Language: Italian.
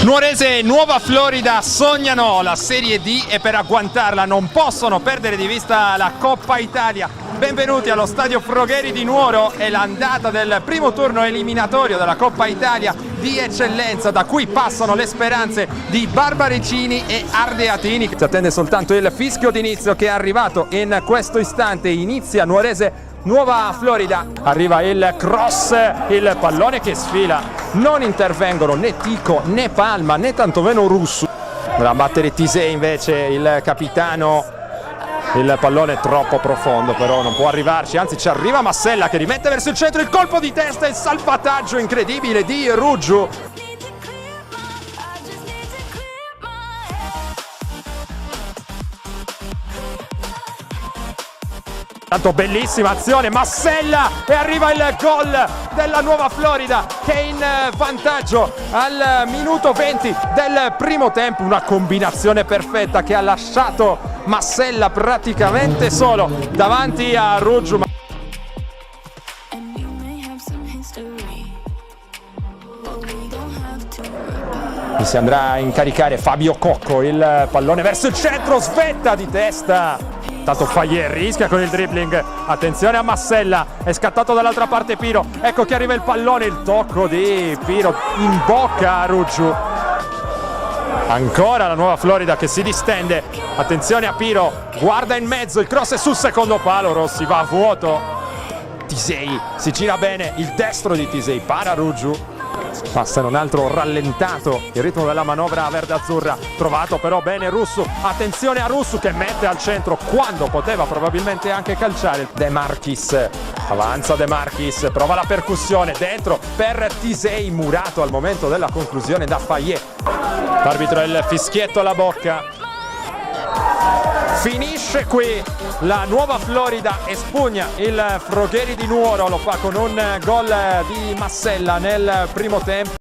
Nuorese e Nuova Florida sognano la Serie D e per agguantarla non possono perdere di vista la Coppa Italia. Benvenuti allo stadio Frogheri di Nuoro e l'andata del primo turno eliminatorio della Coppa Italia di eccellenza, da cui passano le speranze di Barbaricini e Ardeatini. Si attende soltanto il fischio d'inizio che è arrivato in questo istante. Inizia Nuorese Nuova Florida, arriva il cross, il pallone che sfila, non intervengono né Tico né Palma né tantomeno Russo. Dovrà battere Tisei invece il capitano, il pallone è troppo profondo però non può arrivarci, anzi ci arriva Massella che rimette verso il centro, il colpo di testa e il salvataggio incredibile di Ruggiu. Tanto bellissima azione, Massella, e arriva il gol della Nuova Florida che è in vantaggio al minuto 20 del primo tempo. Una combinazione perfetta che ha lasciato Massella praticamente solo davanti a Ruggiu. Si andrà a incaricare Fabio Cocco, il pallone verso il centro, svetta di testa. Tanto Fayet rischia con il dribbling, attenzione a Massella, è scattato dall'altra parte Piro, ecco che arriva il pallone, il tocco di Piro in bocca a Ruggiu. Ancora la Nuova Florida che si distende, attenzione a Piro, guarda in mezzo, il cross è sul secondo palo, Rossi va a vuoto. Tisei si gira bene, il destro di Tisei para Ruggiu. Passa in un altro rallentato il ritmo della manovra verde-azzurra, trovato però bene Russu, attenzione a Russu che mette al centro quando poteva probabilmente anche calciare. De Marchis, avanza De Marchis, prova la percussione dentro per Tisei, murato al momento della conclusione da Fayet. L'arbitro il fischietto alla bocca. Finisce qui, la Nuova Florida espugna il Frogheri di Nuoro, lo fa con un gol di Massella nel primo tempo.